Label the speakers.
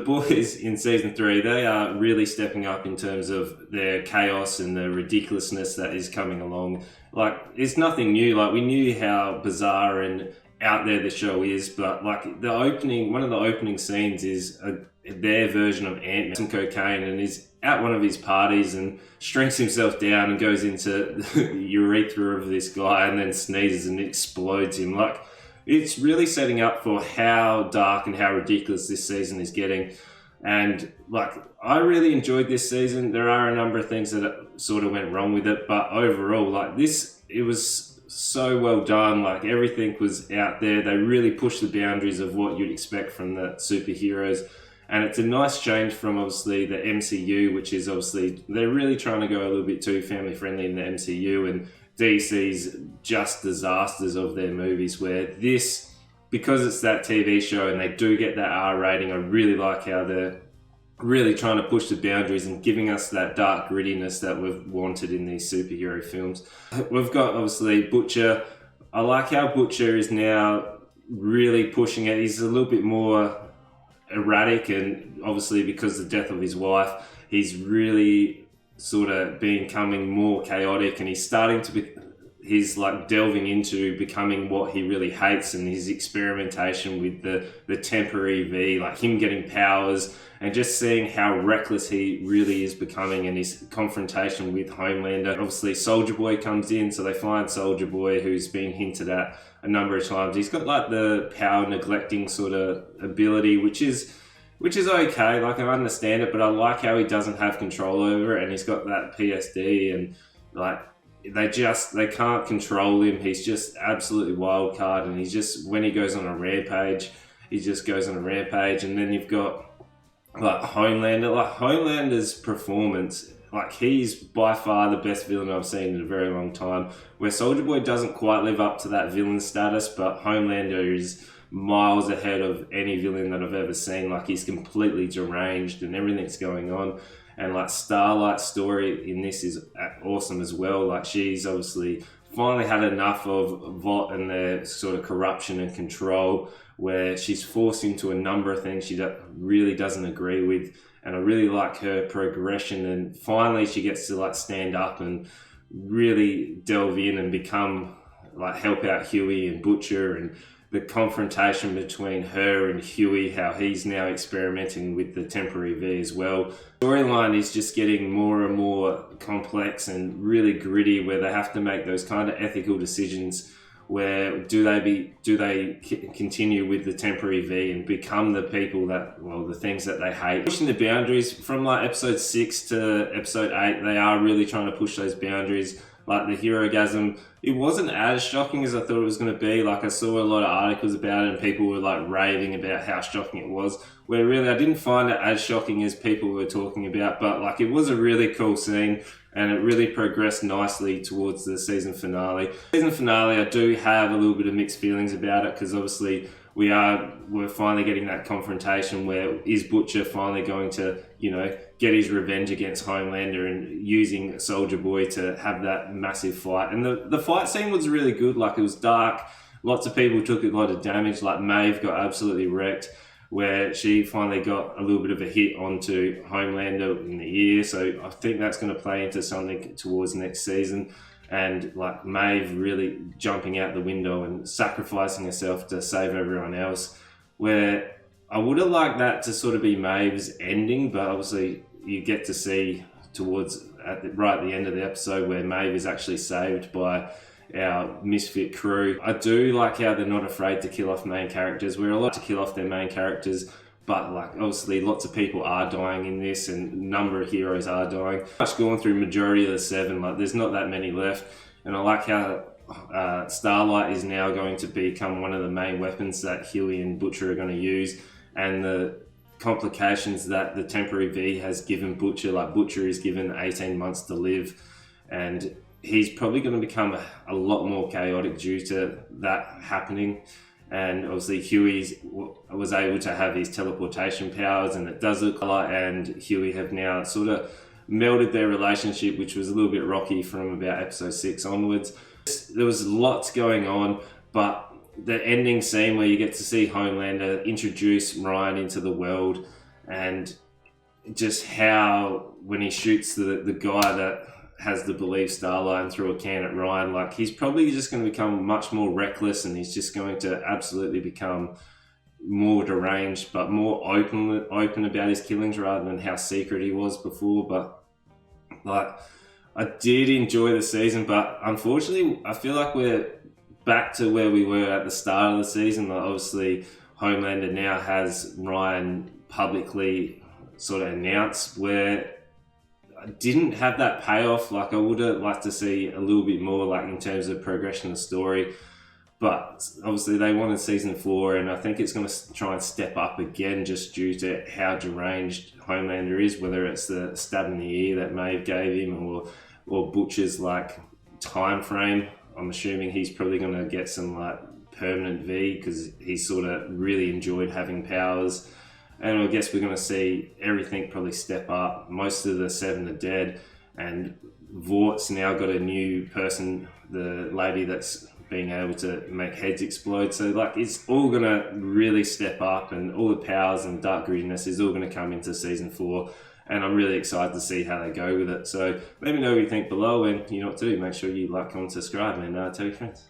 Speaker 1: boys in season 3, they are really stepping up in terms of their chaos and the ridiculousness that is coming along. Like, it's nothing new. Like, we knew how bizarre and out there the show is, but like one of the opening scenes is their version of Ant-Man, some cocaine, and is at one of his parties and shrinks himself down and goes into the urethra of this guy and then sneezes and explodes him. Like, it's really setting up for how dark and how ridiculous this season is getting. And like, I really enjoyed this season. There are a number of things that sort of went wrong with it, but overall, like it was so well done. Like, everything was out there. They really pushed the boundaries of what you'd expect from the superheroes. And it's a nice change from obviously the MCU, which is obviously, they're really trying to go a little bit too family friendly in the MCU, and DC's just disasters of their movies, where this, because it's that TV show and they do get that R rating, I really like how they're really trying to push the boundaries and giving us that dark grittiness that we've wanted in these superhero films. We've got obviously Butcher. I like how Butcher is now really pushing it. He's a little bit more erratic, and obviously because of the death of his wife, he's really sort of becoming more chaotic, and he's like delving into becoming what he really hates, and his experimentation with the temporary V, like him getting powers and just seeing how reckless he really is becoming, and his confrontation with Homelander. Obviously Soldier Boy comes in, so they find Soldier Boy, who's been hinted at a number of times. He's got like the power neglecting sort of ability, which is okay. Like, I understand it, but I like how he doesn't have control over it, and he's got that PSD, and like they can't control him. He's just absolutely wild card, and he's just, when he goes on a rampage, he just goes on a rampage. And then you've got like Homelander. Like, Homelander's performance, like, he's by far the best villain I've seen in a very long time, where Soldier Boy doesn't quite live up to that villain status, but Homelander is miles ahead of any villain that I've ever seen. Like, he's completely deranged and everything's going on. And like, Starlight's story in this is awesome as well. Like, she's obviously finally had enough of Vought and their sort of corruption and control, where she's forced into a number of things she really doesn't agree with. And I really like her progression, and finally she gets to like stand up and really delve in and become like, help out Huey and Butcher, and the confrontation between her and Huey, how he's now experimenting with the temporary V as well. Storyline is just getting more and more complex and really gritty, where they have to make those kind of ethical decisions, where do they continue with the temporary V and become the people that, well, the things that they hate. Pushing the boundaries from like episode 6 to episode 8, they are really trying to push those boundaries. Like, the Herogasm, it wasn't as shocking as I thought it was going to be. Like, I saw a lot of articles about it, and people were like raving about how shocking it was, where really I didn't find it as shocking as people were talking about. But like, it was a really cool scene, and it really progressed nicely towards the season finale. Season finale, I do have a little bit of mixed feelings about it, because obviously we're finally getting that confrontation where is Butcher finally going to, you know, get his revenge against Homelander, and using Soldier Boy to have that massive fight. And the fight scene was really good. Like, it was dark. Lots of people took a lot of damage. Like, Maeve got absolutely wrecked, where she finally got a little bit of a hit onto Homelander in the ear. So I think that's going to play into something towards next season. And like, Maeve really jumping out the window and sacrificing herself to save everyone else, where I would have liked that to sort of be Maeve's ending, but obviously you get to see towards right at the end of the episode where Maeve is actually saved by our misfit crew. I do like how they're not afraid to kill off main characters. We're allowed to kill off their main characters, but like, obviously lots of people are dying in this, and a number of heroes are dying. I've gone through majority of the 7, like there's not that many left. And I like how Starlight is now going to become one of the main weapons that Huey and Butcher are going to use, and the complications that the temporary V has given Butcher. Like, Butcher is given 18 months to live, and he's probably going to become a lot more chaotic due to that happening. And obviously Huey was able to have his teleportation powers, and it does look like, and Huey have now sort of melded their relationship, which was a little bit rocky from about episode 6 onwards. There was lots going on, but the ending scene where you get to see Homelander introduce Ryan into the world, and just how when he shoots the guy that has the believe Starline through a can at Ryan, like he's probably just going to become much more reckless, and he's just going to absolutely become more deranged, but more open about his killings rather than how secret he was before. But like, I did enjoy the season, but unfortunately, I feel like we're back to where we were at the start of the season. Like, obviously, Homelander now has Ryan publicly sort of announced, where I didn't have that payoff. Like, I would have liked to see a little bit more, like in terms of progression of story. But obviously they wanted season 4, and I think it's going to try and step up again just due to how deranged Homelander is, whether it's the stab in the ear that Maeve gave him or Butcher's like time frame. I'm assuming he's probably going to get some like permanent V because he sort of really enjoyed having powers. And I guess we're going to see everything probably step up. Most of the 7 are dead, and Vort's now got a new person, the lady that's being able to make heads explode. So like, it's all going to really step up, and all the powers and dark grittiness is all going to come into season 4. And I'm really excited to see how they go with it. So let me know what you think below, and you know what to do. Make sure you like, comment, subscribe, and tell your friends.